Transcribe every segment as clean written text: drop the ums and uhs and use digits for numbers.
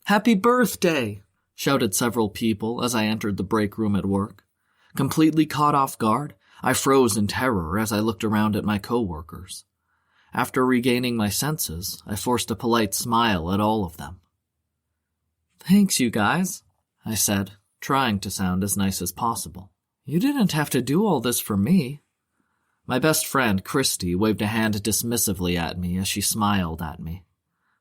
"Happy birthday!" shouted several people as I entered the break room at work. Completely caught off guard, I froze in terror as I looked around at my coworkers. After regaining my senses, I forced a polite smile at all of them. "Thanks, you guys," I said, trying to sound as nice as possible. "You didn't have to do all this for me." My best friend, Christy, waved a hand dismissively at me as she smiled at me.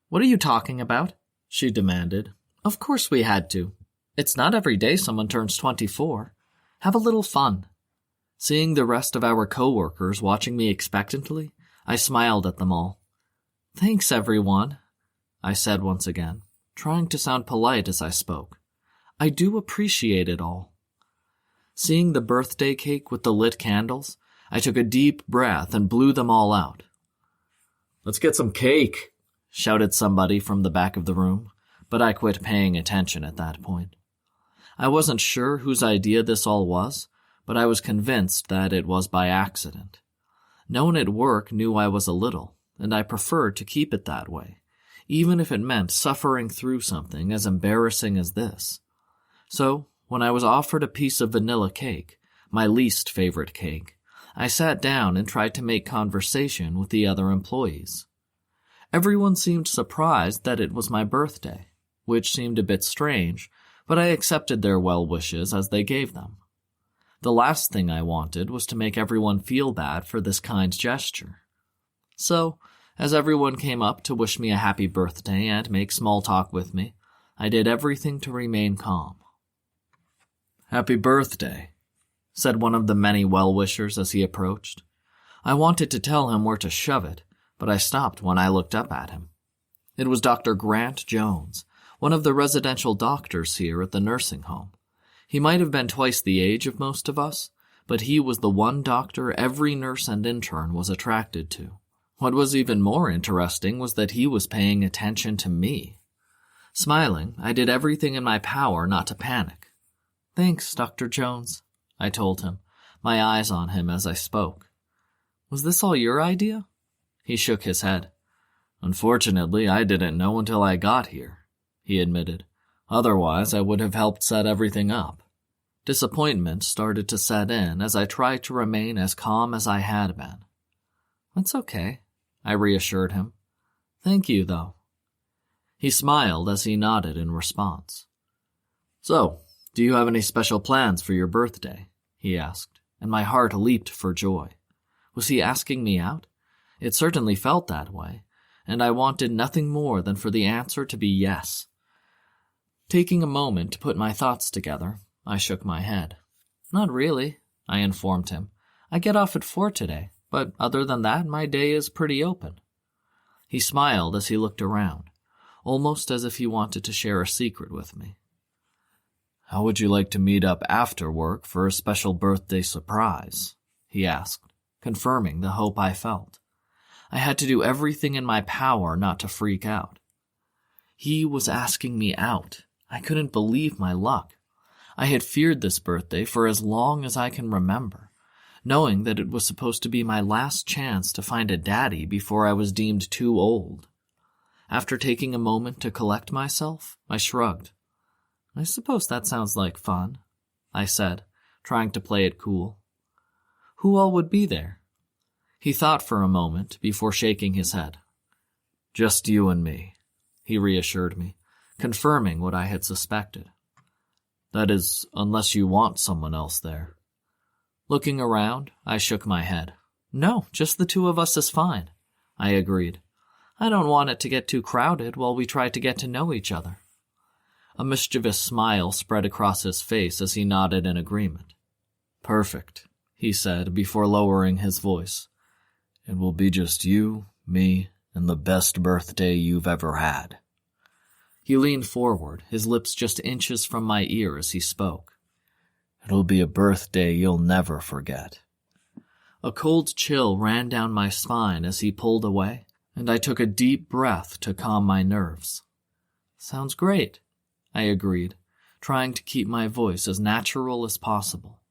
"What are you talking about?" she demanded. "Of course we had to. It's not every day someone turns 24. Have a little fun." Seeing the rest of our coworkers watching me expectantly, I smiled at them all. "Thanks, everyone," I said once again, trying to sound polite as I spoke. "I do appreciate it all." Seeing the birthday cake with the lit candles, I took a deep breath and blew them all out. "Let's get some cake," shouted somebody from the back of the room, but I quit paying attention at that point. I wasn't sure whose idea this all was, but I was convinced that it was by accident. No one at work knew I was a little, and I preferred to keep it that way, even if it meant suffering through something as embarrassing as this. So, when I was offered a piece of vanilla cake, my least favorite cake, I sat down and tried to make conversation with the other employees. Everyone seemed surprised that it was my birthday, which seemed a bit strange, but I accepted their well wishes as they gave them. The last thing I wanted was to make everyone feel bad for this kind gesture. So, as everyone came up to wish me a happy birthday and make small talk with me, I did everything to remain calm. "Happy birthday," said one of the many well-wishers as he approached. I wanted to tell him where to shove it, but I stopped when I looked up at him. It was Dr. Grant Jones, one of the residential doctors here at the nursing home. He might have been twice the age of most of us, but he was the one doctor every nurse and intern was attracted to. What was even more interesting was that he was paying attention to me. Smiling, I did everything in my power not to panic. "Thanks, Dr. Jones," I told him, my eyes on him as I spoke. "Was this all your idea?" He shook his head. "Unfortunately, I didn't know until I got here," he admitted. "Otherwise, I would have helped set everything up." Disappointment started to set in as I tried to remain as calm as I had been. "That's okay," I reassured him. "Thank you, though." He smiled as he nodded in response. "So, do you have any special plans for your birthday?" he asked, and my heart leaped for joy. Was he asking me out? It certainly felt that way, and I wanted nothing more than for the answer to be yes. Taking a moment to put my thoughts together, I shook my head. "Not really," I informed him. "I get off at 4 today, but other than that, my day is pretty open." He smiled as he looked around, almost as if he wanted to share a secret with me. "How would you like to meet up after work for a special birthday surprise?" he asked, confirming the hope I felt. I had to do everything in my power not to freak out. He was asking me out. I couldn't believe my luck. I had feared this birthday for as long as I can remember, knowing that it was supposed to be my last chance to find a daddy before I was deemed too old. After taking a moment to collect myself, I shrugged. "I suppose that sounds like fun," I said, trying to play it cool. "Who all would be there?" He thought for a moment before shaking his head. "Just you and me," he reassured me, confirming what I had suspected. "That is, unless you want someone else there." Looking around, I shook my head. "No, just the two of us is fine," I agreed. "I don't want it to get too crowded while we try to get to know each other." A mischievous smile spread across his face as he nodded in agreement. "Perfect," he said before lowering his voice. "It will be just you, me, and the best birthday you've ever had." He leaned forward, his lips just inches from my ear as he spoke. "It'll be a birthday you'll never forget." A cold chill ran down my spine as he pulled away, and I took a deep breath to calm my nerves. "Sounds great," I agreed, trying to keep my voice as natural as possible.